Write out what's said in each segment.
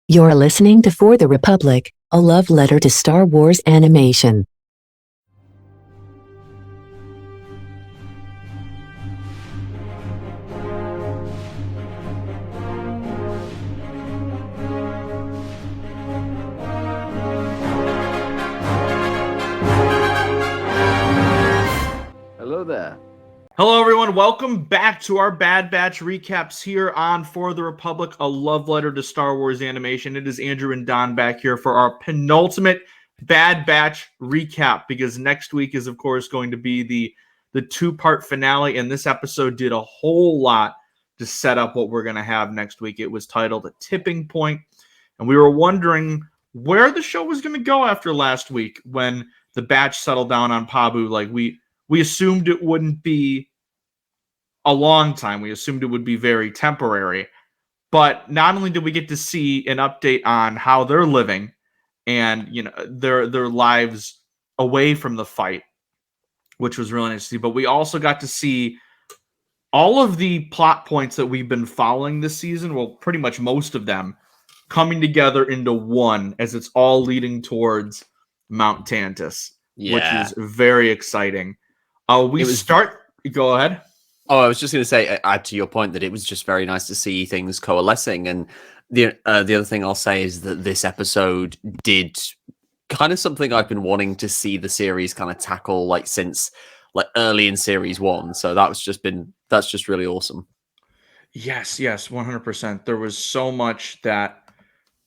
You're listening to For the Republic, a love letter to Star Wars animation. Hello there. Hello, everyone. Welcome back to our Bad Batch recaps here on For the Republic, a love letter to Star Wars animation. It is Andrew and Don back here for our penultimate Bad Batch recap, because next week is, of course, going to be the two-part finale, and this episode did a whole lot to set up what we're going to have next week. It was titled A Tipping Point, and we were wondering where the show was going to go after last week when the Batch settled down on Pabu. Like, we assumed it wouldn't be a long time. We assumed it would be very temporary. But not only did we get to see an update on how they're living and, you know, their lives away from the fight, which was really nice to see, but we also got to see all of the plot points that we've been following this season, well, pretty much most of them, coming together into one as it's all leading towards Mount Tantiss, which is very exciting. Go ahead. Oh, I was just going to say, add to your point that it was just very nice to see things coalescing. And the other thing I'll say is that this episode did kind of something I've been wanting to see the series kind of tackle, like since like early in series 1. So that's just really awesome. Yes, 100%. There was so much that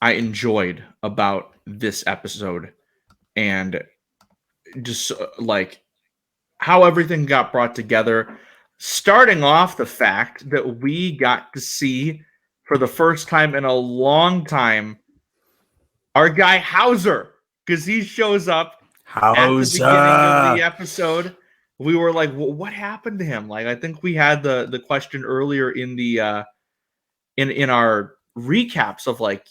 I enjoyed about this episode, and just like how everything got brought together. Starting off the fact that we got to see, for the first time in a long time, our guy HOWZER, because he shows up at the beginning of the episode. We were like, well, what happened to him? Like, I think we had the question earlier in the in our recaps of like,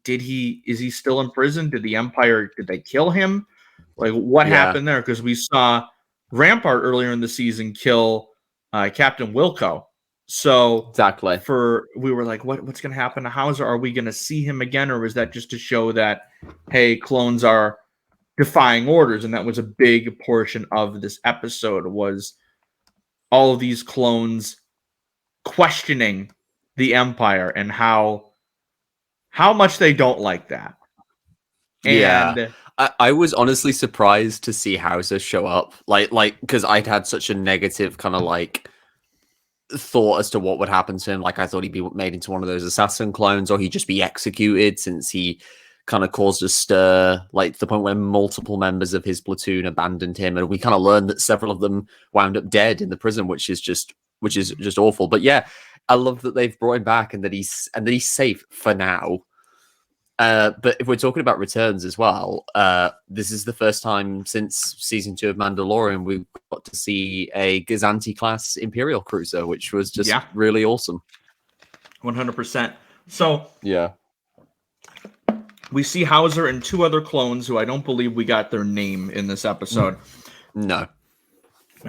is he still in prison? Did they kill him? Like, what happened there? Because we saw Rampart earlier in the season kill Captain Wilco. So exactly, we were like, what's going to happen to HOWZER? Are we going to see him again, or was that just to show that, hey, clones are defying orders? And that was a big portion of this episode, was all of these clones questioning the Empire and how much they don't like that. And I was honestly surprised to see HOWZER show up, like because I'd had such a negative kind of like thought as to what would happen to him. Like, I thought he'd be made into one of those assassin clones, or he'd just be executed, since he kind of caused a stir, like to the point where multiple members of his platoon abandoned him, and we kind of learned that several of them wound up dead in the prison, which is just awful. But yeah, I love that they've brought him back, and that he's safe for now. But if we're talking about returns as well, this is the first time since season 2 of Mandalorian we've got to see a Gazanti class Imperial cruiser, which was just really awesome. 100%. So yeah, we see HOWZER and 2 other clones who I don't believe we got their name in this episode. No.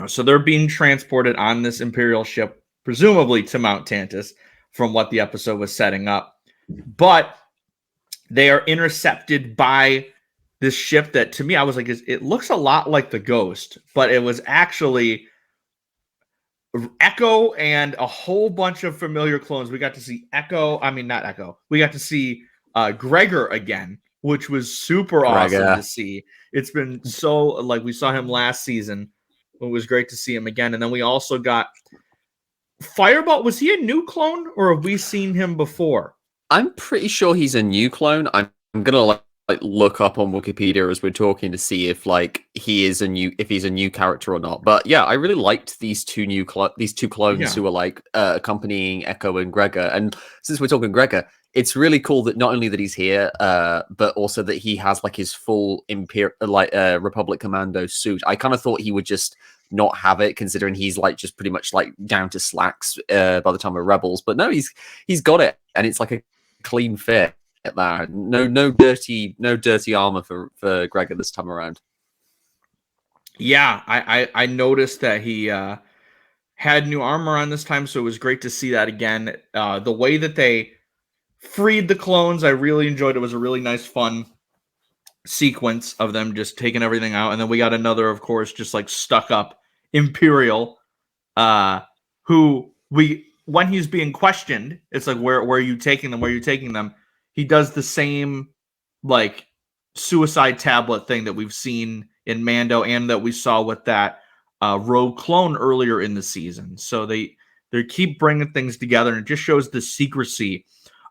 So they're being transported on this Imperial ship, presumably to Mount Tantiss, from what the episode was setting up. But they are intercepted by this ship that, to me, I was like, it looks a lot like the Ghost, but it was actually Echo and a whole bunch of familiar clones. We got to see we got to see Gregor again, which was super awesome to see. It's been so, like, we saw him last season. It was great to see him again. And then we also got Fireball. Was he a new clone, or have we seen him before? I'm pretty sure he's a new clone. I'm gonna like look up on Wikipedia as we're talking to see if he's a new character or not. But yeah, I really liked these two clones who were like accompanying Echo and Gregor. And since we're talking Gregor, it's really cool that not only that he's here, but also that he has like his full Republic Commando suit. I kind of thought he would just not have it, considering he's like just pretty much like down to slacks by the time of Rebels. But no, he's got it, and it's like a clean fit there. No dirty armor for Gregor this time around. Yeah, I noticed that he had new armor on this time, so it was great to see that again. The way that they freed the clones. I really enjoyed it. It was a really nice, fun sequence of them just taking everything out. And then we got another, of course, just like stuck up Imperial, who when he's being questioned, it's like, where are you taking them? Where are you taking them? He does the same like suicide tablet thing that we've seen in Mando and that we saw with that rogue clone earlier in the season. So they keep bringing things together, and it just shows the secrecy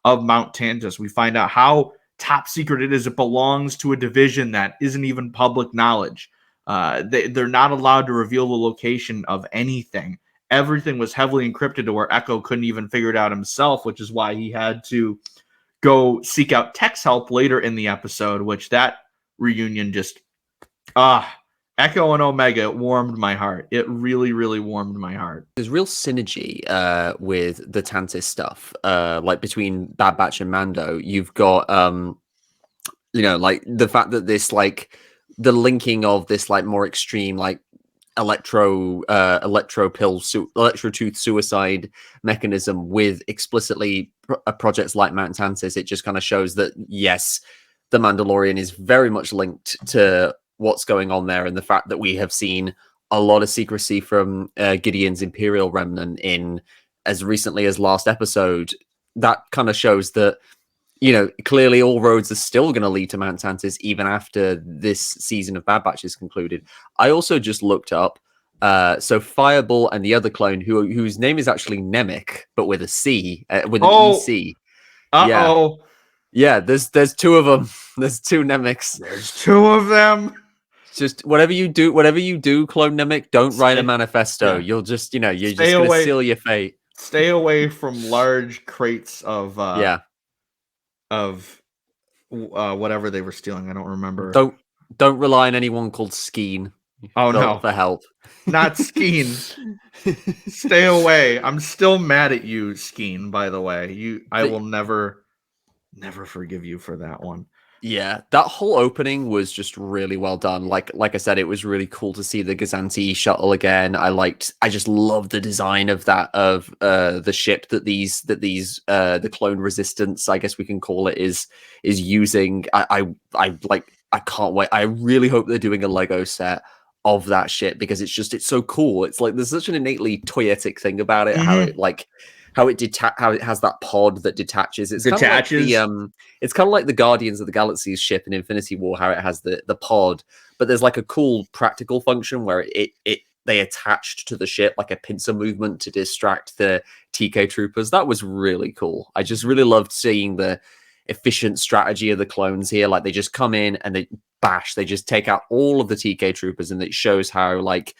of Mount Tantiss. We find out how top secret it is. It belongs to a division that isn't even public knowledge. They're not allowed to reveal the location of anything. Everything was heavily encrypted to where Echo couldn't even figure it out himself, which is why he had to go seek out Tech's help later in the episode, which that reunion just Echo and Omega warmed my heart. It really, really warmed my heart. There's real synergy with the Tantiss stuff, like between Bad Batch and Mando. You've got like the fact that this like the linking of this like more extreme like electrotooth suicide mechanism with explicitly projects like Mount Tantiss. It just kind of shows that yes, the Mandalorian is very much linked to what's going on there, and the fact that we have seen a lot of secrecy from Gideon's Imperial remnant in as recently as last episode. That kind of shows that clearly all roads are still going to lead to Mount Tantiss even after this season of Bad Batch is concluded. I also just looked up, so Fireball and the other clone, whose name is actually Nemec, but with a C, with an EC. Yeah, there's two of them. There's two Nemecs. There's two of them. Just whatever you do, clone Nemec, don't write a manifesto. Yeah. You'll just, you're just going to seal your fate. Stay away from large crates of whatever they were stealing. I don't remember. Don't rely on anyone called Skeen. No, for help. Not Skeen. Stay away. I'm still mad at you, Skeen. By the way, I will never forgive you for that one. Yeah, that whole opening was just really well done. Like I said, it was really cool to see the Gazanti shuttle again. I just love the design of that, of the ship that the clone resistance, I guess we can call it, is using. I can't wait. I really hope they're doing a Lego set of that ship, because it's so cool. It's like there's such an innately toyetic thing about it, Mm-hmm. how it has that pod that detaches. It's kind of like the Guardians of the Galaxy's ship in Infinity War, how it has the pod, but there's like a cool practical function where they attached to the ship like a pincer movement to distract the TK troopers. That was really cool. I just really loved seeing the efficient strategy of the clones here. Like they just come in and they just take out all of the TK troopers, and it shows how like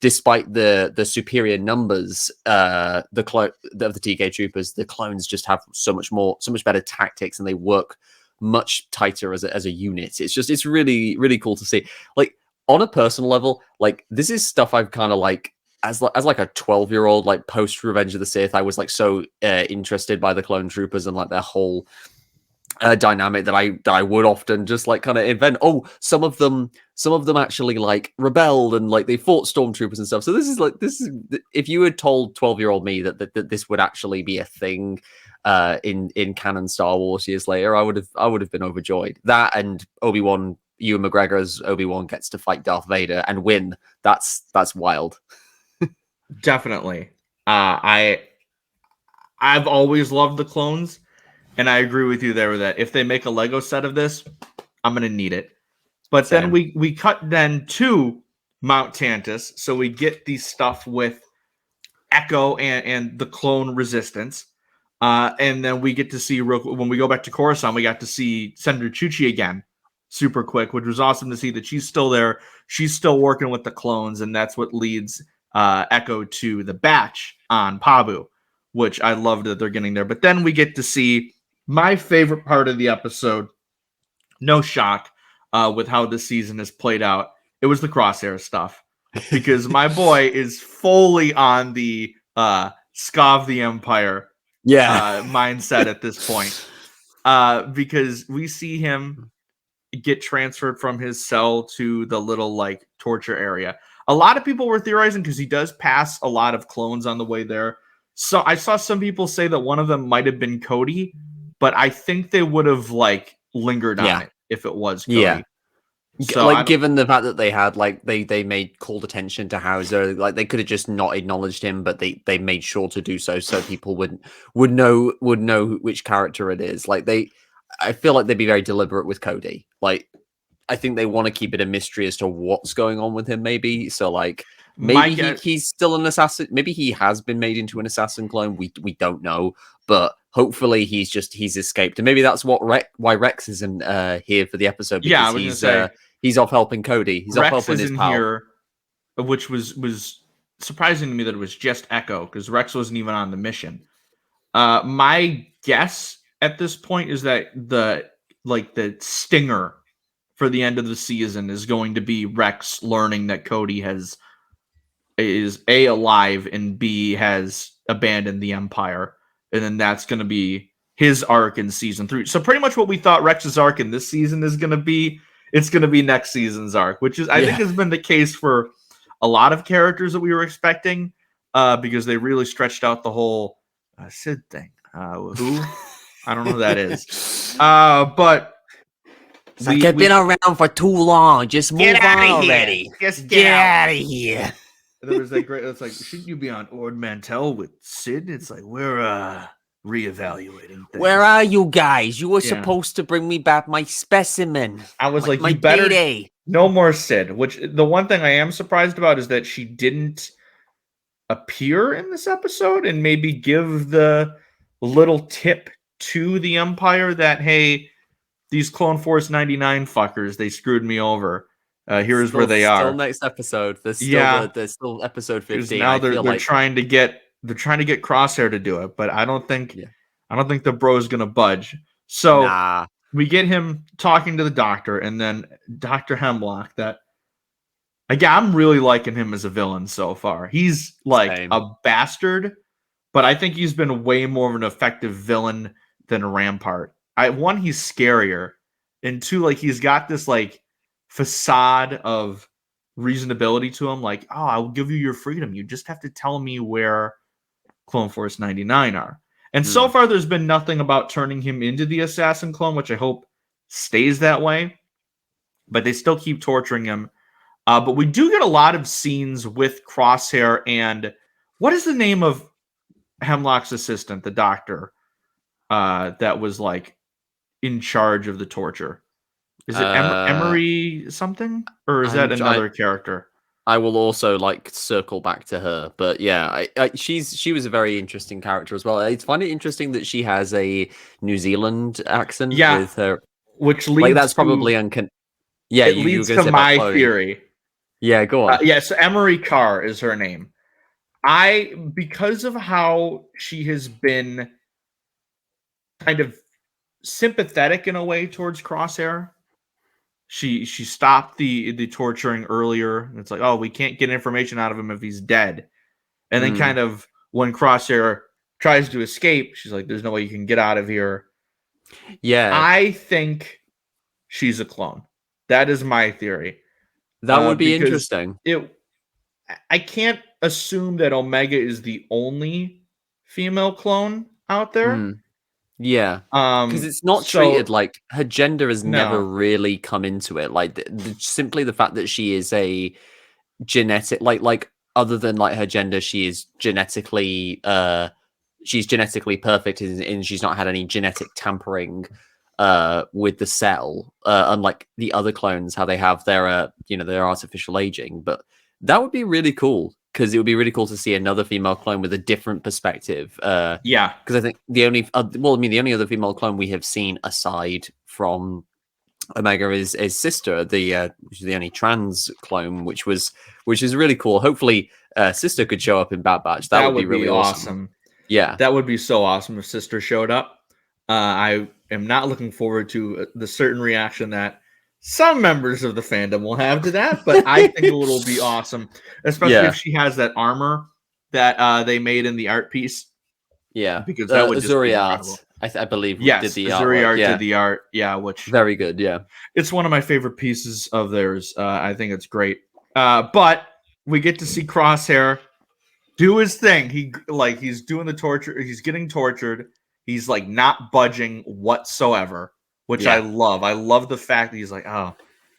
despite the superior numbers of the TK troopers, the clones just have so much better tactics, and they work much tighter as a unit. It's really, really cool to see. Like on a personal level, like this is stuff I've kind of like as like a 12-year-old, like post Revenge of the Sith, I was like so interested by the clone troopers and like their whole dynamic that I would often just like kind of invent. Oh, some of them actually like rebelled and like they fought stormtroopers and stuff. So this is if you had told 12-year-old me that this would actually be a thing in canon Star Wars years later, I would have been overjoyed. That and Obi-Wan, Ewan McGregor's Obi-Wan gets to fight Darth Vader and win. That's wild. Definitely. I've always loved the clones. And I agree with you there that if they make a Lego set of this, I'm going to need it. But Same. Then we cut then to Mount Tantiss. So we get the stuff with Echo and the clone resistance. And then we get to see, when we go back to Coruscant, we got to see Senator Chuchi again super quick, which was awesome to see that she's still there. She's still working with the clones. And that's what leads Echo to the batch on Pabu, which I love that they're getting there. But then we get to see my favorite part of the episode, no shock, with how the season has played out. It was the Crosshair stuff, because my boy is fully on the Scav the Empire mindset at this point, because we see him get transferred from his cell to the little like torture area. A lot of people were theorizing because he does pass a lot of clones on the way there. So I saw some people say that one of them might have been Cody. but I think they would have like lingered Yeah. on it if it was Cody. Yeah. So like given the fact that they had like they made called attention to Howzer, like they could have just not acknowledged him, but they made sure to do so people would know which character it is. Like I feel like they'd be very deliberate with Cody. Like I think they want to keep it a mystery as to what's going on with him. Maybe so like maybe he's still an assassin. Maybe he has been made into an assassin clone. We don't know, but hopefully he's escaped, and maybe that's why Rex isn't here for the episode. Because I was gonna say. He's off helping Cody. He's off helping his pal. Here, which was surprising to me that it was just Echo, because Rex wasn't even on the mission. My guess at this point is that the stinger for the end of the season is going to be Rex learning that Cody is A, alive, and B, has abandoned the Empire. And then that's going to be his arc in season 3. So pretty much what we thought Rex's arc in this season is going to be, it's going to be next season's arc, which is I think has been the case for a lot of characters that we were expecting, because they really stretched out the whole Sid thing. Who? I don't know who that is. But I've been around for too long. Just move on already. Just get out of here. There was that great. It's like, shouldn't you be on Ord Mantell with Sid? It's like, we're reevaluating things. Where are you guys? You were supposed to bring me back my specimen. I was like, my you better day. No more Sid. Which the one thing I am surprised about is that she didn't appear in this episode and maybe give the little tip to the Empire that, hey, these Clone Force 99 fuckers, they screwed me over. Here's where they are. Still next episode. There's still episode 15. Now they're trying to get Crosshair to do it, but I don't think the bro is gonna budge. So we get him talking to the doctor, and then Dr. Hemlock. That again, I'm really liking him as a villain so far. He's like a bastard, but I think he's been way more of an effective villain than Rampart. One, he's scarier, and two, like he's got this like facade of reasonability to him, like, oh, I'll give you your freedom. You just have to tell me where Clone Force 99 are. And so far, there's been nothing about turning him into the assassin clone, which I hope stays that way. But they still keep torturing him. But we do get a lot of scenes with Crosshair and what is the name of Hemlock's assistant, the doctor, that was like in charge of the torture? Is it Emerie something? Or is that another character? I will also like circle back to her, but yeah, she was a very interesting character as well. It's funny interesting that she has a New Zealand accent with her, which leads that's probably it leads to my theory. Yeah, go on. So Emerie Karr is her name. Because of how she has been kind of sympathetic in a way towards Crosshair. She stopped the torturing earlier. It's like, oh, we can't get information out of him if he's dead. And then kind of when Crosshair tries to escape, she's like, there's no way you can get out of here. Yeah. I think she's a clone. That is my theory. That would be interesting. I can't assume that Omega is the only female clone out there. Yeah, because it's not treated like her gender has never really come into it. Like simply the fact that she is a genetic, like other than like her gender, she is genetically perfect, and she's not had any genetic tampering with the cell, unlike the other clones, how they have their their artificial aging. But that would be really cool. Because it would be really cool to see another female clone with a different perspective. Because I think the only other female clone we have seen aside from Omega is Sister, which is the only trans clone, which is really cool. Hopefully, Sister could show up in Bad Batch. That would be really awesome. Yeah, that would be so awesome if Sister showed up. I am not looking forward to the certain reaction that some members of the fandom will have to that, but I think it will be awesome, especially if she has that armor that they made in the art piece. Yeah, because that would just be incredible. I believe did the art. Did the art. Yeah, which very good. Yeah, it's one of my favorite pieces of theirs. I think it's great. But we get to see Crosshair do his thing. He's doing the torture. He's getting tortured. He's like not budging whatsoever, which I love. I love the fact that he's like, oh,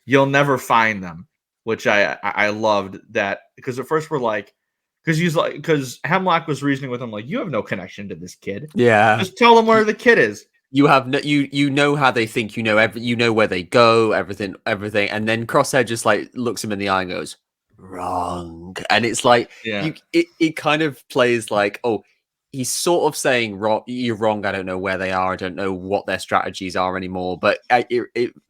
you'll never find them, which I loved that, because at first we're like, because Hemlock was reasoning with him like, you have no connection to this kid. Yeah. Just tell them where the kid is. You have no, you know how they think, you know where they go, everything, and then Crosshair just like looks him in the eye and goes, wrong. And it's like it kind of plays like, oh, he's sort of saying, wrong, you're wrong, I don't know where they are, I don't know what their strategies are anymore. But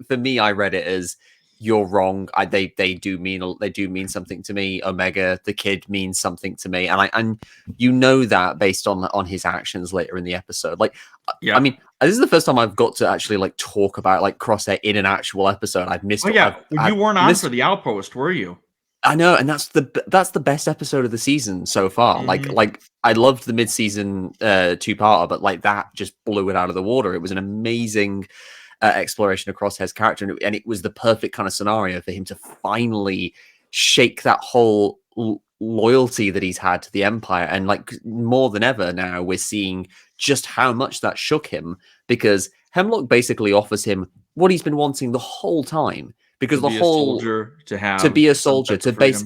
for me, I read it as, you're wrong. They do mean something to me. Omega, the kid, means something to me, and you know that based on his actions later in the episode. Like, I mean, this is the first time I've got to actually like talk about like Crosshair in an actual episode. I've missed. Oh yeah, you weren't on for the Outpost, were you? I know, and that's the best episode of the season so far. Like I loved the mid-season two-parter, but like that just blew it out of the water. It was an amazing exploration of Crosshair's character, and it was the perfect kind of scenario for him to finally shake that whole loyalty that he's had to the Empire. And like more than ever now, we're seeing just how much that shook him, because Hemlock basically offers him what he's been wanting the whole time. Because the whole to be a soldier, to base,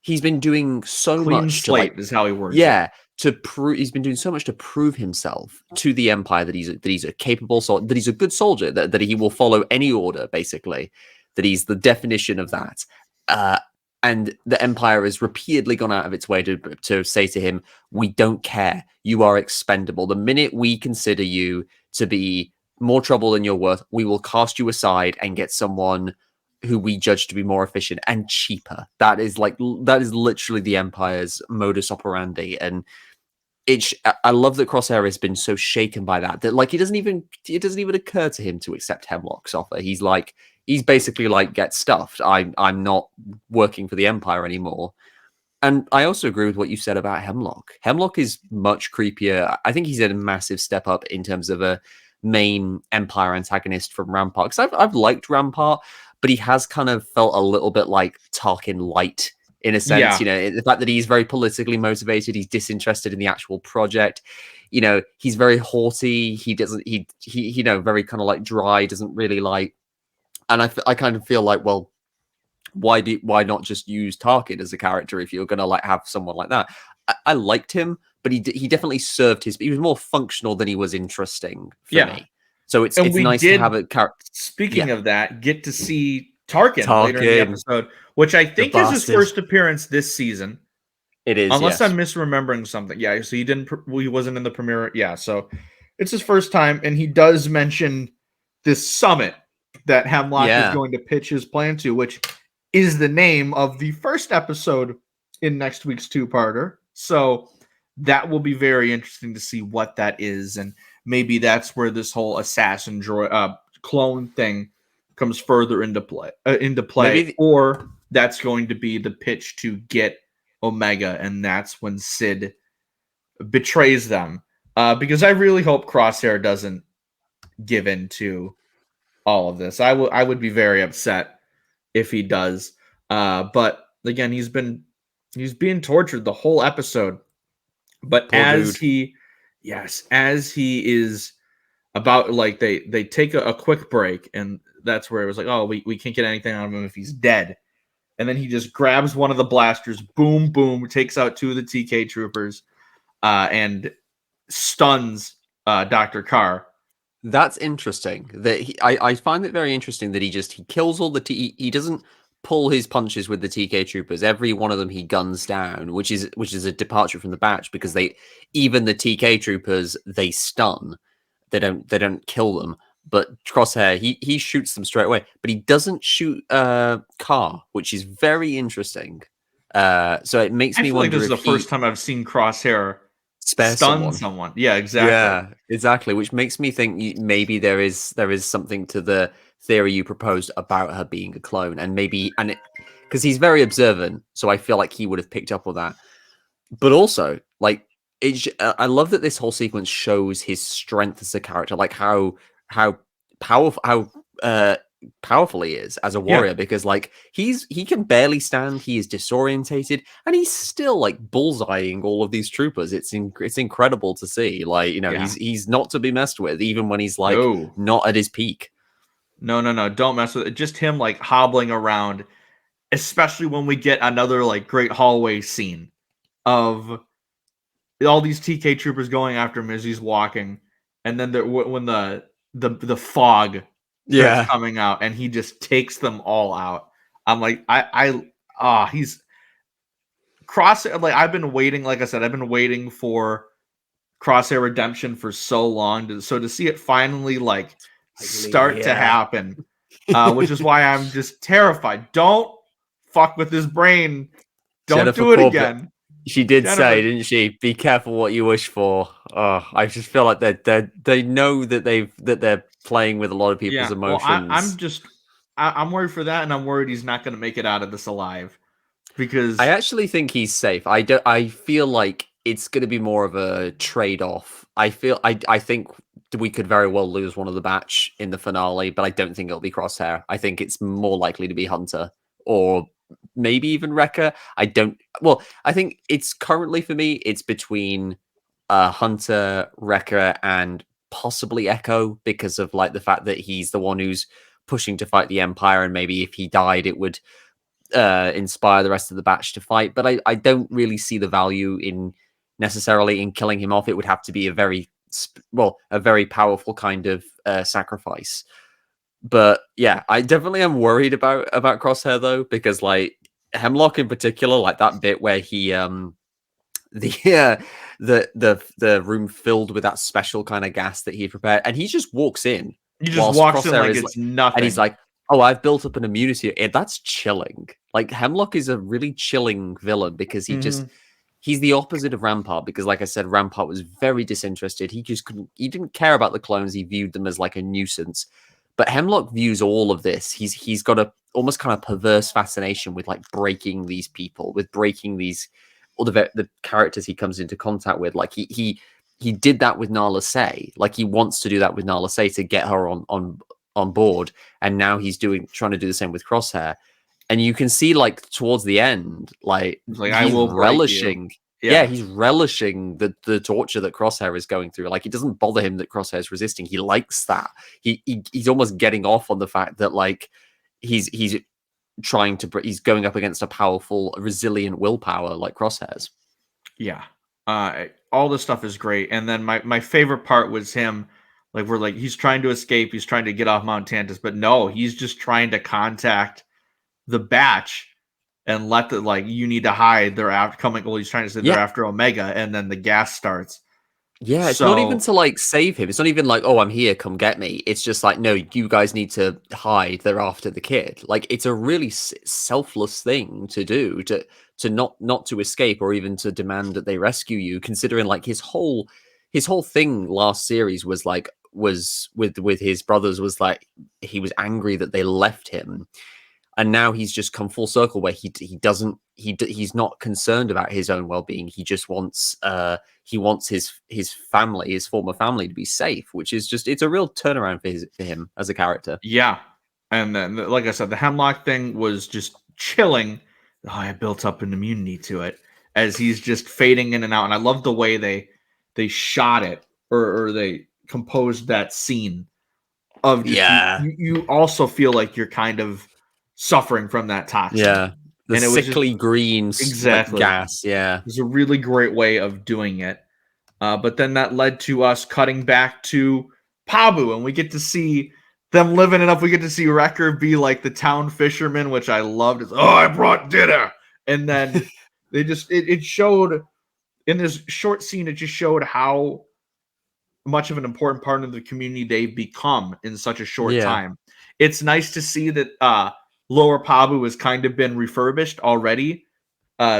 he's been doing so much. Slate is how he works. Yeah, to prove, he's been doing so much to prove himself to the Empire that he's a capable soldier, that he's a good soldier, that he will follow any order, basically, that he's the definition of that. And the Empire has repeatedly gone out of its way to say to him, we don't care, you are expendable. The minute we consider you to be more trouble than you're worth, we will cast you aside and get someone who we judge to be more efficient and cheaper. That is literally the Empire's modus operandi. And I love that Crosshair has been so shaken by that like it doesn't even occur to him to accept Hemlock's offer. He's basically like, get stuffed. I'm not working for the Empire anymore. And I also agree with what you said about Hemlock. Hemlock is much creepier. I think he's a massive step up in terms of a main Empire antagonist from Rampart. Because I've liked Rampart, but he has kind of felt a little bit like Tarkin light in a sense. The fact that he's very politically motivated, he's disinterested in the actual project. He's very haughty. He very kind of like dry, doesn't really like. And I kind of feel like, well, why not just use Tarkin as a character if you're going to like have someone like that? I liked him, but he definitely served he was more functional than he was interesting for me. So it's nice to have a character. Speaking of that, get to see Tarkin later in the episode, which I think is his first appearance this season. It is, unless I'm misremembering something. Yeah, so he wasn't in the premiere. Yeah, so it's his first time, and he does mention this summit that Hemlock is going to pitch his plan to, which is the name of the first episode in next week's two-parter. So that will be very interesting to see what that is, and maybe that's where this whole assassin droid clone thing comes further into play. Or that's going to be the pitch to get Omega, and that's when Sid betrays them. Because I really hope Crosshair doesn't give in to all of this. I would be very upset if he does. But again, he's being tortured the whole episode. But as he is about, like, they take a quick break, and that's where it was like, oh, we can't get anything out of him if he's dead. And then he just grabs one of the blasters, boom, boom, takes out two of the TK troopers, and stuns Dr. Karr. That's interesting. That I find it very interesting that he kills all the he doesn't pull his punches with the TK troopers. Every one of them he guns down, which is a departure from the batch, because even the TK troopers, they stun. They don't kill them. But Crosshair, he shoots them straight away. But he doesn't shoot Karr, which is very interesting. So it makes me wonder. This is the first time I've seen Crosshair stun someone. Yeah, exactly. Yeah, exactly. Which makes me think maybe there is something to the theory you proposed about her being a clone, and because he's very observant, so I feel like he would have picked up on that. But also, like, I love that this whole sequence shows his strength as a character, like how powerful, how powerful he is as a warrior, because like he can barely stand, he is disorientated, and he's still like bullseyeing all of these troopers. It's incredible to see. Like, you know, he's not to be messed with, even when he's like not at his peak. No, don't mess with it. Just him like hobbling around, especially when we get another like great hallway scene of all these TK troopers going after him as he's walking, and then when the fog starts coming out and he just takes them all out. I'm like, he's Crosshair. Like, I've been waiting, like I said, I've been waiting for Crosshair redemption for so long. So to see it finally like start to happen, which is why I'm just terrified. Don't fuck with his brain. Don't Jennifer do it Corbett, again. she did say, didn't she? Be careful what you wish for. Oh, I just feel like they know that they're playing with a lot of people's emotions. I'm worried for that, and I'm worried he's not going to make it out of this alive, because I actually think he's safe. I feel like it's going to be more of a trade-off. I think we could very well lose one of the batch in the finale, but I don't think it'll be Crosshair. I think it's more likely to be Hunter, or maybe even Wrecker. I think it's currently, for me, it's between Hunter, Wrecker, and possibly Echo, because of like the fact that he's the one who's pushing to fight the Empire, and maybe if he died, it would inspire the rest of the batch to fight. But I don't really see the value in necessarily in killing him off. It would have to be a very powerful kind of sacrifice. But yeah, I definitely am worried about Crosshair, though, because like Hemlock in particular, like that bit where he the room filled with that special kind of gas that he prepared, and he just walks in. He just walks in like it's nothing, and he's like, "Oh, I've built up an immunity." That's chilling. Like, Hemlock is a really chilling villain, because he's the opposite of Rampart, because like I said, Rampart was very disinterested. He didn't care about the clones. He viewed them as like a nuisance. But Hemlock views all of this. He's got a almost kind of perverse fascination with like breaking these people, with breaking these all the characters he comes into contact with. Like he did that with Nala Se. Like, he wants to do that with Nala Se to get her on board, and now he's trying to do the same with Crosshair. And you can see, like, towards the end, like I will relishing. He's relishing the torture that Crosshair is going through. Like, it doesn't bother him that Crosshair is resisting. He likes that. He's almost getting off on the fact that like he's going up against a powerful, resilient willpower like Crosshair's. Yeah. All this stuff is great. And then my favorite part was him, like, we're like, he's trying to escape, he's trying to get off Mount Tantiss, but no, he's just trying to contact the batch and let the, like, you need to hide. They're after coming. Well, he's trying to say they're after Omega, and then the gas starts. Yeah, it's not even to like save him. It's not even like, oh, I'm here, come get me. It's just like, no, you guys need to hide. They're after the kid. Like, it's a really selfless thing to do, to not to escape, or even to demand that they rescue you. Considering like his whole thing last series was with his brothers, was like he was angry that they left him. And now he's just come full circle, where he's not concerned about his own well-being. He just wants his family, his former family, to be safe, which is just, it's a real turnaround for him as a character. Yeah. And then, like I said, the Hemlock thing was just chilling. Oh, I built up an immunity to it, as he's just fading in and out. And I love the way they shot it, or they composed that scene of just, you also feel like you're kind of suffering from that toxin. Yeah. The sickly green gas. Yeah. It was a really great way of doing it. But then that led to us cutting back to Pabu, and we get to see them living it up. We get to see Wrecker be like the town fisherman, which I loved. It's, oh, I brought dinner. And then they just, it showed in this short scene, it just showed how much of an important part of the community they've become in such a short time. It's nice to see that Lower Pabu has kind of been refurbished already,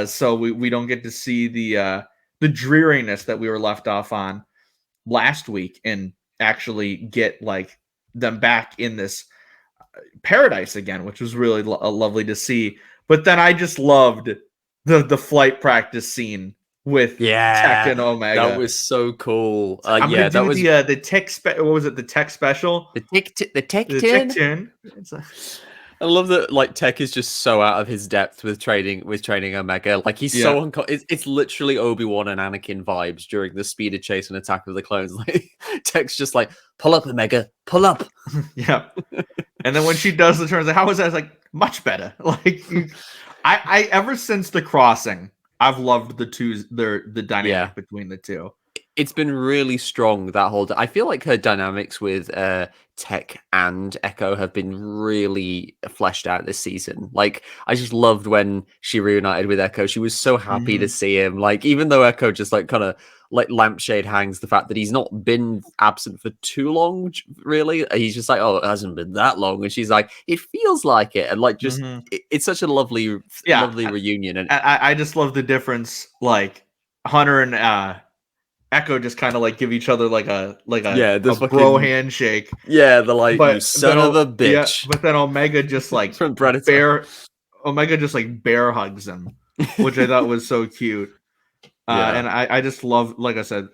so we don't get to see the dreariness that we were left off on last week, and actually get like them back in this paradise again, which was really lovely to see. But then I just loved the flight practice scene with Tech and Yeah, Omega. that was so cool. I'm Yeah, gonna do that was the tech. What was it? The tech special. the tech The tin. tech tin. It's I love that like Tech is just so out of his depth with training Omega. Like he's Yeah. so it's literally Obi-Wan and Anakin vibes during the speeder chase and Attack of the Clones. Like Tech's just like, pull up, Omega, pull up. Yeah. And then when she does the turns, like, how was that? It's like much better. Like I ever since the crossing, I've loved the dynamic Yeah. between the two. It's been really strong that whole. I feel like her dynamics with Tech and Echo have been really fleshed out this season. Like I just loved when she reunited with Echo. She was so happy to see him. Like even though Echo just like kind of like lampshade hangs the fact that he's not been absent for too long. Really, he's just like, oh, it hasn't been that long, and she's like, it feels like it, and like just it's such a lovely reunion. And I just love the difference. Like Hunter and Echo just kind of like give each other like a the fucking bro handshake. Yeah, the like, But you son of a bitch. Yeah, but then Omega just like From Predator. Omega just like bear hugs him, which I thought was so cute. And I just love, like I said,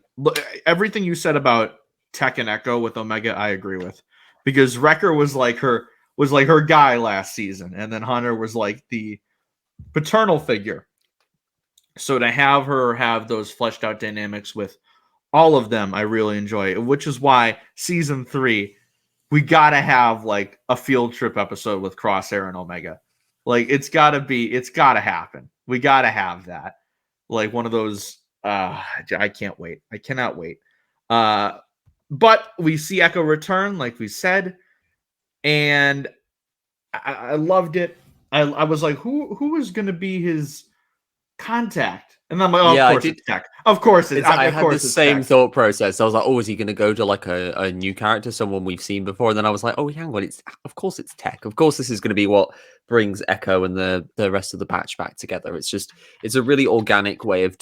everything you said about Tech and Echo with Omega, I agree with, because Wrecker was like her guy last season, and then Hunter was like the paternal figure. So to have her have those fleshed out dynamics with all of them, I really enjoy, which is why season 3, we gotta have like a field trip episode with Crosshair and Omega. Like it's gotta happen. We gotta have that. Like one of those. I can't wait. I cannot wait. But we see Echo return, like we said, and I loved it. I was like, who is going to be his contact? And I'm like, oh, Yeah, of course it's Tech. Of course it's. I Of had course the it's same Tech. thought process. I was like, oh, is he going to go to like a new character, someone we've seen before? And then I was like, oh, hang on, of course it's Tech. Of course this is going to be what brings Echo and the rest of the batch back together. It's a really organic way of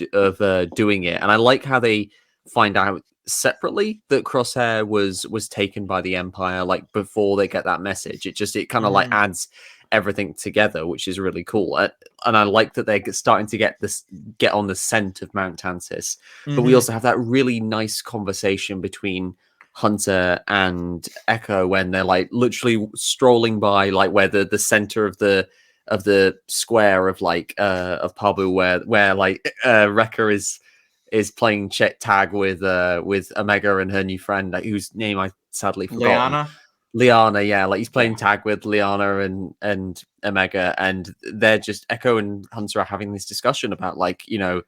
doing it, and I like how they find out separately that Crosshair was taken by the Empire, like before they get that message. It kind of like adds everything together, which is really cool. And I like that they're starting to get on the scent of Mount Tantiss. But we also have that really nice conversation between Hunter and Echo when they're like literally strolling by, like where the center of the square of like of Pabu, where like Wrecker is playing tag with Omega and her new friend, like, whose name I sadly forgot. Liana, yeah, like he's playing tag with Liana and Omega, and they're just Echo and Hunter are having this discussion about, like, you know,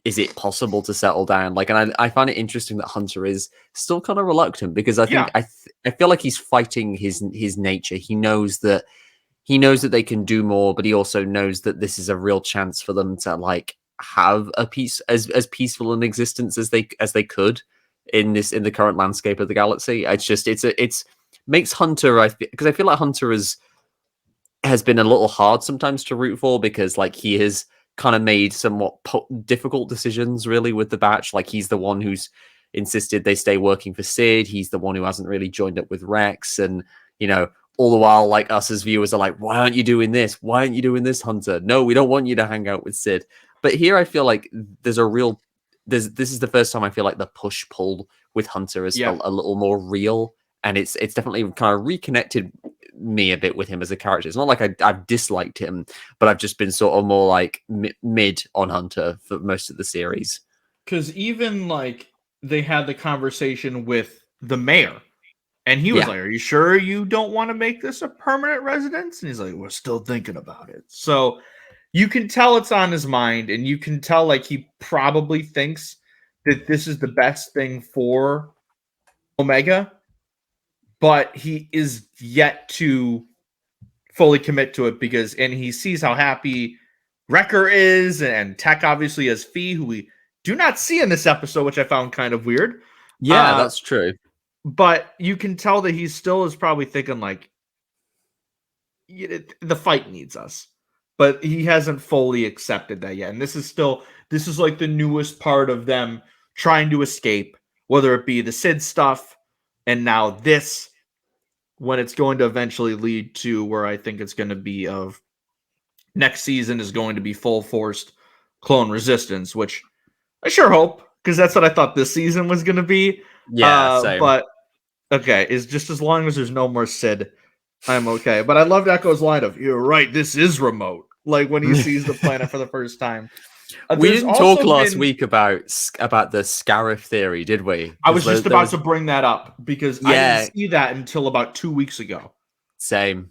is it possible to settle down? Like, and I find it interesting that Hunter is still kind of reluctant, because I think I feel like he's fighting his nature. He knows that they can do more, but he also knows that this is a real chance for them to like have a as peaceful an existence as they could in the current landscape of the galaxy. It's makes Hunter, because I feel like Hunter has been a little hard sometimes to root for, because like he has kind of made somewhat difficult decisions really with the batch. Like he's the one who's insisted they stay working for Sid. He's the one who hasn't really joined up with Rex, and you know, all the while, like, us as viewers are like, why aren't you doing this? Why aren't you doing this, Hunter? No, we don't want you to hang out with Sid. But here I feel like this is the first time I feel like the push pull with Hunter has felt a little more real, and it's definitely kind of reconnected me a bit with him as a character. It's not like I've disliked him, but I've just been sort of more like mid on Hunter for most of the series. Because even like they had the conversation with the mayor, and he was like, "Are you sure you don't want to make this a permanent residence?" And he's like, "We're still thinking about it." So you can tell it's on his mind, and you can tell like he probably thinks that this is the best thing for Omega, but he is yet to fully commit to it, because he sees how happy Wrecker is, and Tech obviously as Fee, who we do not see in this episode, which I found kind of weird. Yeah, that's true. But you can tell that he still is probably thinking like, the fight needs us, but he hasn't fully accepted that yet. And this is like the newest part of them trying to escape, whether it be the Sid stuff and now this, when it's going to eventually lead to where I think it's going to be of next season is going to be full forced clone resistance, which I sure hope, because that's what I thought this season was going to be. Yeah, same. But okay, is just as long as there's no more Sid, I'm okay. But I loved Echo's line of "You're right, this is remote." Like when he sees the planet for the first time. We There's didn't talk also last been- week about the Scarif theory, did we? I was just There about was- to bring that up because I Yeah. didn't see that until about 2 weeks ago. Same.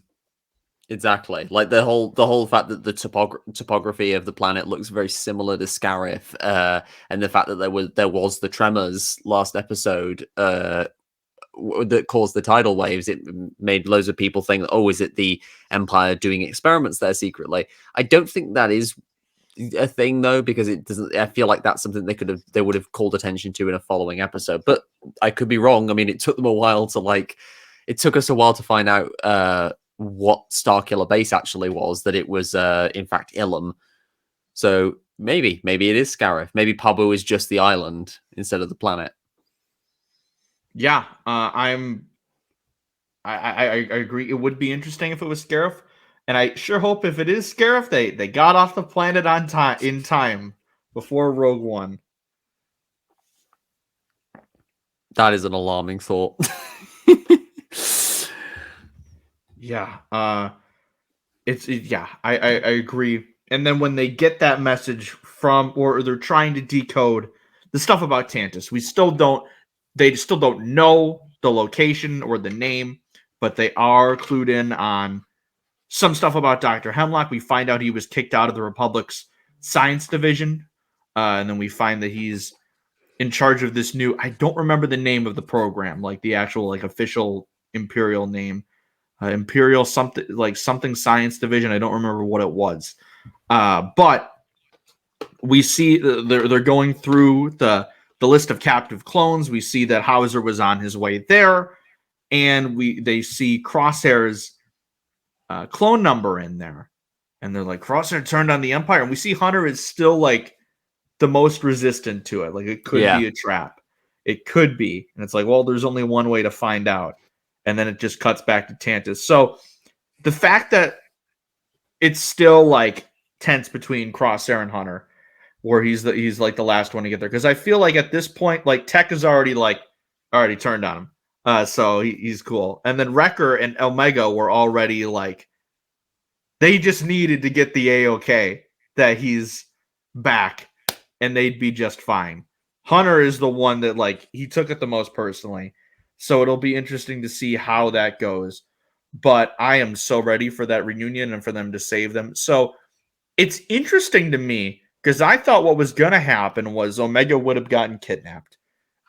Exactly. Like the whole fact that the topography of the planet looks very similar to Scarif, and the fact that there was the tremors last episode that caused the tidal waves, it made loads of people think, oh, is it the Empire doing experiments there secretly? I don't think that is a thing though, because it doesn't. I feel like that's something they would have called attention to in a following episode, but I could be wrong. I mean, it took them a while to it took us a while to find out what Starkiller Base actually was, that it was in fact Ilum. So maybe it is Scarif. Maybe Pabu is just the island instead of the planet. Yeah, I agree. It would be interesting if it was Scarif, and I sure hope if it is Scarif, they got off the planet on time in time before Rogue One. That is an alarming thought. Yeah, I agree. And then when they get that message from, or they're trying to decode the stuff about Tantiss, they still don't know the location or the name, but they are clued in on some stuff about Dr. Hemlock. We find out he was kicked out of the Republic's science division, and then we find that he's in charge of this new. I don't remember the name of the program, like the actual official Imperial name. Imperial something science division. I don't remember what it was, but we see they're going through the list of captive clones. We see that HOWZER was on his way there, and they see Crosshair's clone number in there, and they're like, Crosshair turned on the Empire, and we see Hunter is still the most resistant to it. Like it could be a trap. It could be, and it's like, well, there's only one way to find out. And then it just cuts back to Tantiss. So the fact that it's still tense between Crosshair and Hunter, where he's the last one to get there, because I feel like at this point, Tech is already turned on him, so he's cool. And then Wrecker and Omega were already they just needed to get the A-OK that he's back, and they'd be just fine. Hunter is the one that he took it the most personally. So it'll be interesting to see how that goes. But I am so ready for that reunion and for them to save them. So it's interesting to me because I thought what was going to happen was Omega would have gotten kidnapped.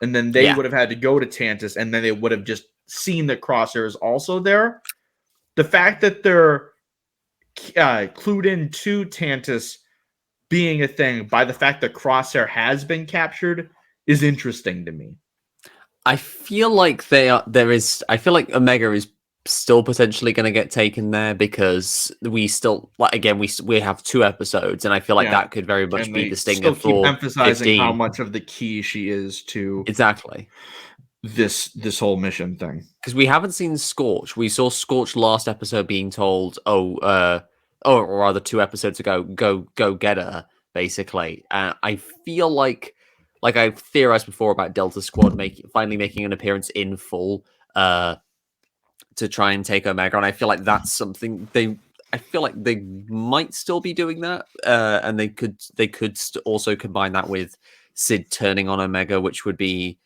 And then they would have had to go to Tantiss, and then they would have just seen that Crosshair is also there. The fact that they're clued in to Tantiss being a thing by the fact that Crosshair has been captured is interesting to me. I feel like I feel like Omega is still potentially going to get taken there, because we still we have 2 episodes, and I feel like that could very much be the stinger for emphasizing 15. how much of the key she is to exactly this whole mission thing. Because we haven't seen Scorch. We saw Scorch last episode being told, or rather 2 episodes ago, go get her, basically. I feel like I've theorized before about Delta Squad finally making an appearance in full to try and take Omega, and I feel like that's something I feel like they might still be doing that, and they could also combine that with Sid turning on Omega, which would be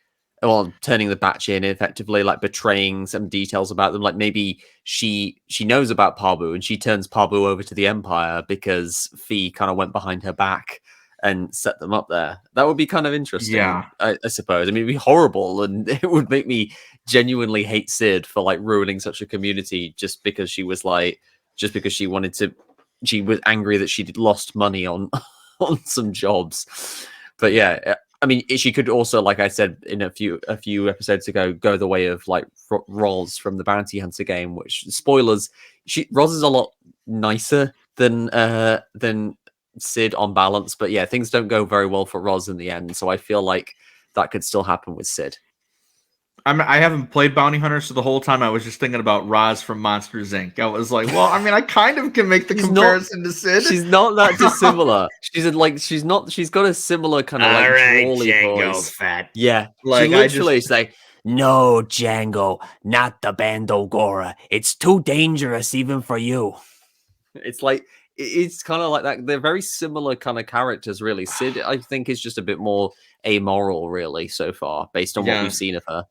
turning the batch in, effectively betraying some details about them. Like maybe she knows about Pabu and she turns Pabu over to the Empire because Fee kind of went behind her back and set them up there. That would be kind of interesting. Yeah. I suppose. I mean, it'd be horrible, and it would make me genuinely hate Sid for ruining such a community just because she was she was angry that she'd lost money on some jobs. But yeah, I mean, she could also, like I said in a few episodes ago, go the way of Roz from the Bounty Hunter game. Which, spoilers, Roz is a lot nicer than Sid on balance, but yeah, things don't go very well for Roz in the end, so I feel like that could still happen with Sid. I haven't played Bounty Hunter, so the whole time I was just thinking about Roz from Monsters Inc. I was like, well, I mean, I kind of can make the comparison to Sid. She's not that dissimilar. She's got a similar kind of like drawly voice. fat. Yeah, Like, she literally is like, "No, Django, not the Bandogora. It's too dangerous even for you." It's like it's kind of like that. They're very similar kind of characters, really. Sid, I think, is just a bit more amoral, really, so far, based on what we've seen of her.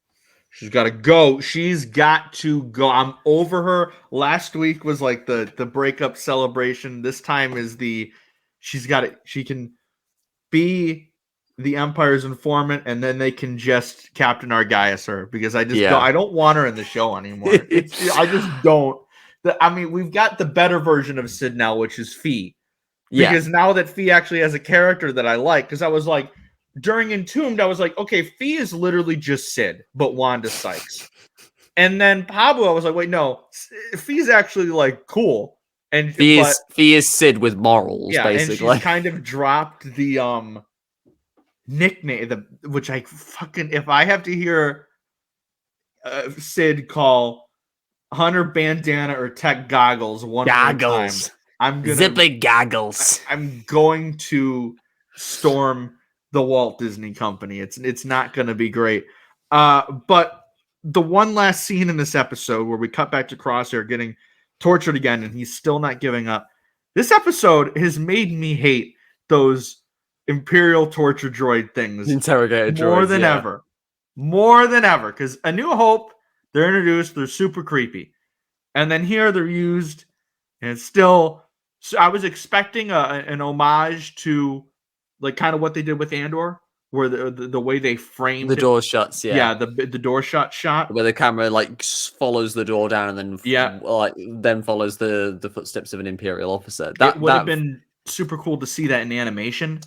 She's got to go. She's got to go. I'm over her. Last week was like the breakup celebration. This time is she's got it. She can be the Empire's informant, and then they can just Captain Argaius her, because I don't want her in the show anymore. I just don't. I mean, we've got the better version of Sid now, which is Fee. Because now that Fee actually has a character that I like, because I was like, during Entombed, I was like, okay, Fee is literally just Sid, but Wanda Sykes. And then Pabu, I was like, wait, no, Fee's actually like cool. And Fee is Sid with morals, basically. And she's kind of dropped the nickname, which I fucking, if I have to hear Sid call Hunter Bandana or Tech Goggles one more time, I'm gonna Zippy Goggles. I'm going to storm the Walt Disney Company. It's not going to be great. But the one last scene in this episode where we cut back to Crosshair getting tortured again, and he's still not giving up. This episode has made me hate those Imperial torture droid things. Interrogator droids, More than ever. Because A New Hope, they're introduced, they're super creepy. And then here they're used, and it's still... So I was expecting an homage to like kind of what they did with Andor, where the way they framed the door shuts, the door shot where the camera like follows the door down and then then follows the footsteps of an Imperial officer. That would have been super cool to see that in animation.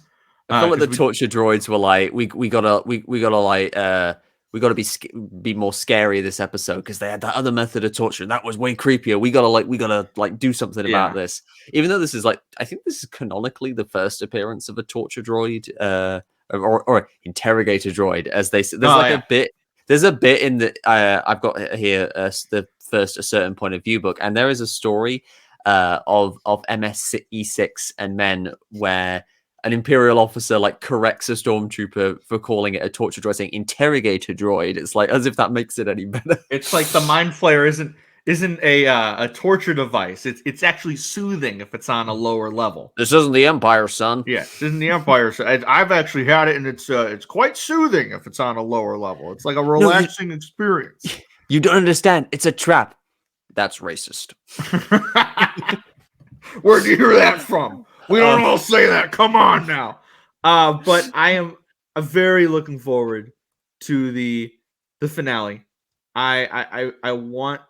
I feel like the torture droids were like, we gotta be more scary this episode because they had that other method of torture and that was way creepier. We gotta do something about this. Even though this is like, I think this is canonically the first appearance of a torture droid, or interrogator droid, as they say. There's a bit in the I've got here the first A Certain Point of View book, and there is a story of MSE6 and Men where an Imperial officer like corrects a stormtrooper for calling it a torture droid, saying interrogator droid. It's like as if that makes it any better. It's like the mind flayer isn't a torture device. It's actually soothing if it's on a lower level. This isn't the Empire, son. Yeah, this isn't the Empire. I've actually had it, and it's quite soothing if it's on a lower level. It's like a relaxing experience. You don't understand. It's a trap. That's racist. Where'd you hear that from? We don't all say that. Come on now. But I am very looking forward to the finale. I want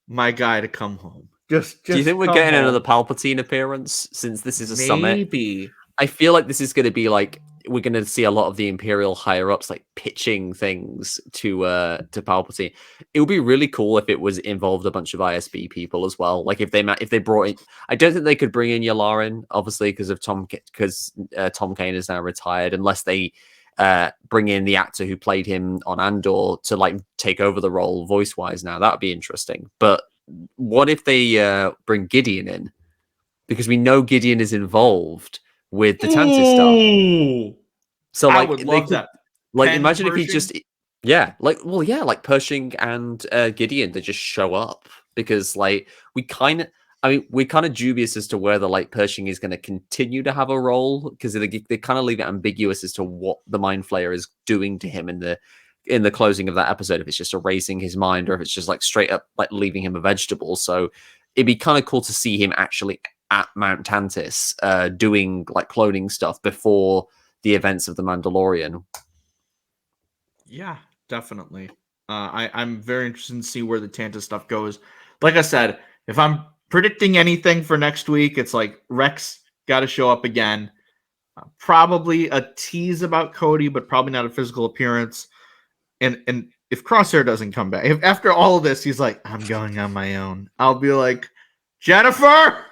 my guy to come home. Just do you think we're getting another Palpatine appearance since this is a summit? Maybe. I feel like this is going to be like we're going to see a lot of the Imperial higher ups like pitching things to Palpatine. It would be really cool if it was involved a bunch of ISB people as well. Like if they brought in, I don't think they could bring in Yularen, obviously because Tom Kane is now retired, unless they bring in the actor who played him on Andor to like take over the role voice wise. Now that would be interesting. But what if they bring Gideon in, because we know Gideon is involved with the Tantiss stuff. So like, I would love that. Like, imagine if he just, like Pershing and Gideon, they just show up, because like we're kind of dubious as to whether like Pershing is going to continue to have a role, because they kind of leave it ambiguous as to what the Mind Flayer is doing to him in the closing of that episode. If it's just erasing his mind, or if it's just like straight up like leaving him a vegetable. So it'd be kind of cool to see him actually at Mount Tantiss doing like cloning stuff before the events of The Mandalorian. Yeah, definitely. I'm very interested to see where the Tantiss stuff goes. Like I said, if I'm predicting anything for next week, it's like Rex got to show up again. Probably a tease about Cody, but probably not a physical appearance. And if Crosshair doesn't come back, if after all of this he's like, I'm going on my own, I'll be like, Jennifer,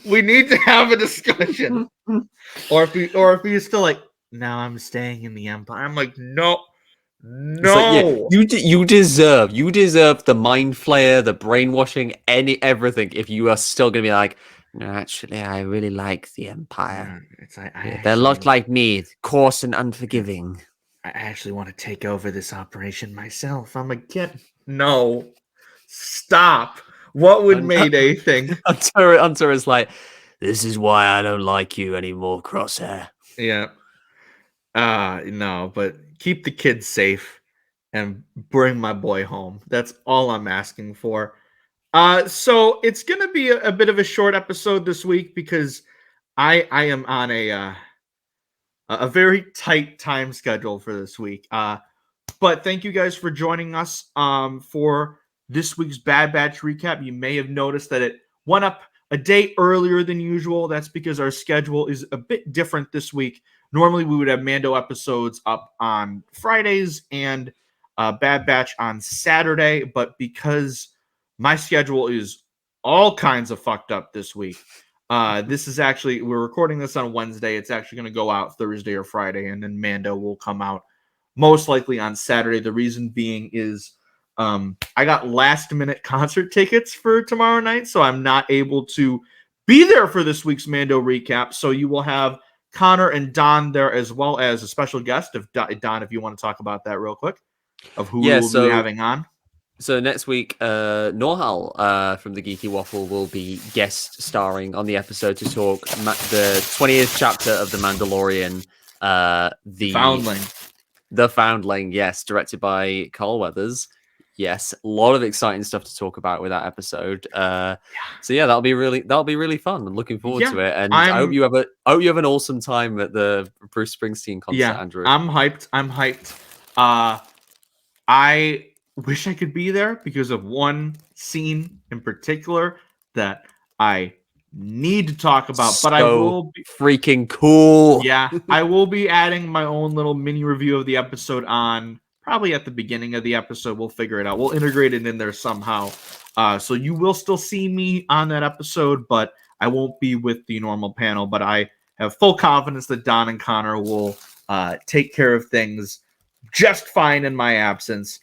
we need to have a discussion. or if he's still like, no, I'm staying in the Empire. I'm like, no, It's like, yeah, No. you deserve the mind flayer, the brainwashing, everything. If you are still gonna be like, no, actually, I really like the Empire. It's like Yeah, they're a lot like me, coarse and unforgiving. I actually want to take over this operation myself. I'm like, no, stop. What would Mayday think? Hunter is like, this is why I don't like you anymore, Crosshair. Yeah. No, but keep the kids safe and bring my boy home. That's all I'm asking for. So it's gonna be a bit of a short episode this week because I am on a very tight time schedule for this week. But thank you guys for joining us for this week's Bad Batch recap. You may have noticed that it went up a day earlier than usual. That's because our schedule is a bit different this week. Normally, we would have Mando episodes up on Fridays and Bad Batch on Saturday. But because my schedule is all kinds of fucked up this week, this is actually, we're recording this on Wednesday. It's actually going to go out Thursday or Friday, and then Mando will come out most likely on Saturday. The reason being is I got last minute concert tickets for tomorrow night, so I'm not able to be there for this week's Mando recap. So you will have Connor and Don there, as well as a special guest. If Don, if you want to talk about that real quick, of who we'll be having on. So next week, Norhal from the Geeky Waffle will be guest starring on the episode to talk the 20th chapter of The Mandalorian, the Foundling. The Foundling, yes, directed by Carl Weathers. Yes, a lot of exciting stuff to talk about with that episode. So yeah, that'll be really fun. I'm looking forward to it, and I hope you have an awesome time at the Bruce Springsteen concert, Andrew. I'm hyped. I wish I could be there because of one scene in particular that I need to talk about, but I will be freaking cool. Yeah, I will be adding my own little mini review of the episode on probably at the beginning of the episode. We'll figure it out. We'll integrate it in there somehow. So you will still see me on that episode, but I won't be with the normal panel. But I have full confidence that Don and Connor will take care of things just fine in my absence.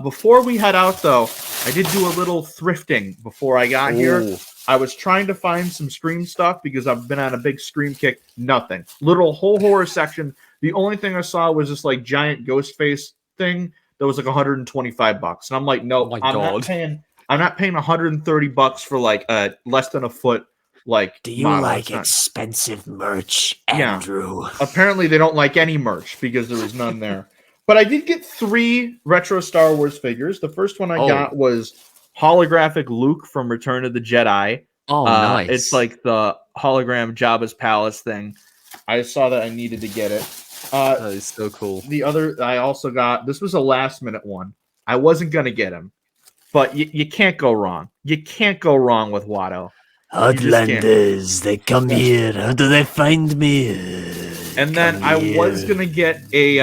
Before we head out, though, I did do a little thrifting before I got here. I was trying to find some Scream stuff because I've been on a big Scream kick. Nothing. Literal whole horror section. The only thing I saw was this like giant ghost face thing that was like $125. And I'm like, no, I'm not paying $130 for like less than a foot. Like, do you like expensive merch, Andrew? Yeah. Apparently they don't like any merch because there was none there. But I did get 3 retro Star Wars figures. The first one I got was holographic Luke from Return of the Jedi. Oh, nice. It's like the hologram Jabba's palace thing. I saw that I needed to get it. That is so cool. The other I also got, this was a last minute one. I wasn't going to get him, but you can't go wrong. You can't go wrong with Watto. Outlanders, they come here. How do they find me? And then I was going to get a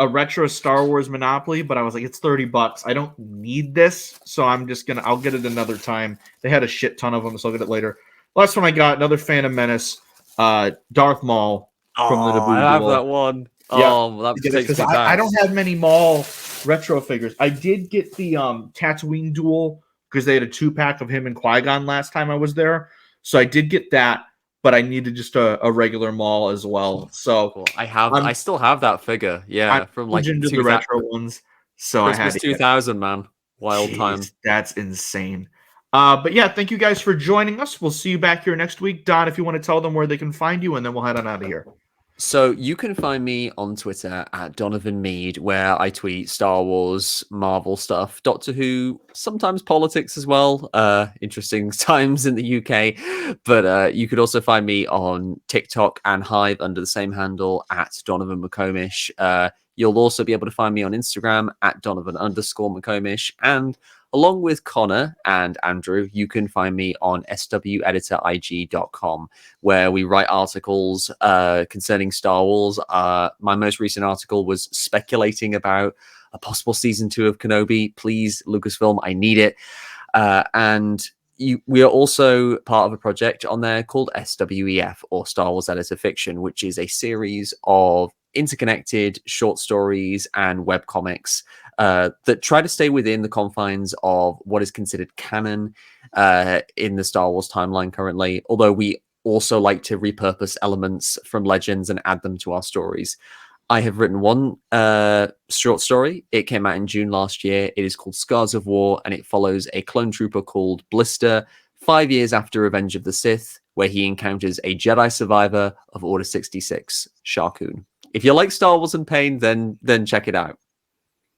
retro Star Wars Monopoly, but I was like, it's $30. I don't need this, so I'll get it another time. They had a shit ton of them, so I'll get it later. Last one I got, another Phantom Menace, Darth Maul from the Naboo. I have that one. Yeah, because I don't have many Maul retro figures. I did get the Tatooine duel because they had a 2-pack of him and Qui-Gon last time I was there, so I did get that. But I needed just a regular Maul as well. So cool. I still have that figure. Yeah, from like the retro ones. So Christmas I had 2000, man. Wild time. That's insane. But yeah, thank you guys for joining us. We'll see you back here next week. Don, if you want to tell them where they can find you, and then we'll head on out of here. So you can find me on Twitter at Donovan Mead, where I tweet Star Wars, Marvel stuff, Doctor Who, sometimes politics as well. Interesting times in the UK. But you could also find me on TikTok and Hive under the same handle at Donovan McComish. You'll also be able to find me on Instagram at Donovan_McComish. And along with Connor and Andrew, you can find me on sweditorig.com, where we write articles concerning Star Wars. My most recent article was speculating about a possible season 2 of Kenobi. Please, Lucasfilm, I need it. And we are also part of a project on there called SWEF, or Star Wars Editor Fiction, which is a series of interconnected short stories and webcomics that try to stay within the confines of what is considered canon in the Star Wars timeline currently, although we also like to repurpose elements from Legends and add them to our stories. I have written one short story. It came out in June last year. It is called Scars of War, and it follows a clone trooper called Blister 5 years after Revenge of the Sith, where he encounters a Jedi survivor of Order 66, Shar Kun. If you like Star Wars and pain, then check it out.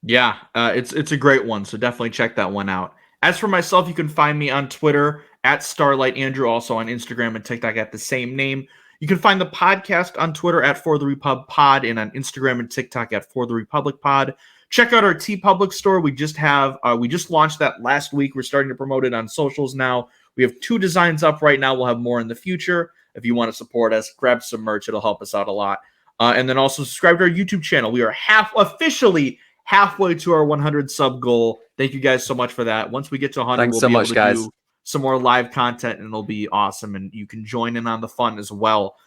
Yeah, it's a great one, so definitely check that one out. As for myself, you can find me on Twitter at Starlight Andrew, also on Instagram and TikTok at the same name. You can find the podcast on Twitter at For the Repub Pod and on Instagram and TikTok at For the Republic Pod. Check out our TeePublic store. We just launched that last week. We're starting to promote it on socials now. We have 2 designs up right now. We'll have more in the future. If you want to support us, grab some merch. It'll help us out a lot. And then also subscribe to our YouTube channel. We are officially halfway to our 100 sub goal. Thank you guys so much for that. Once we get to 100, Thanks we'll so be much, able to guys. do some more live content, and it'll be awesome. And you can join in on the fun as well.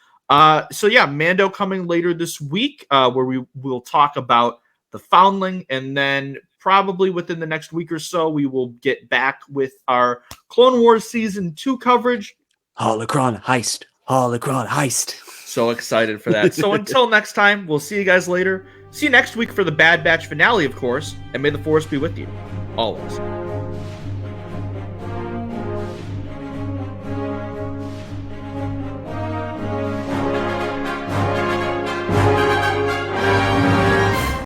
So yeah, Mando coming later this week, where we will talk about the Foundling, and then probably within the next week or so, we will get back with our Clone Wars Season 2 coverage. Holocron heist. Holocron heist. So excited for that. So until next time, we'll see you guys later. See you next week for the Bad Batch finale, of course, and may the Force be with you always.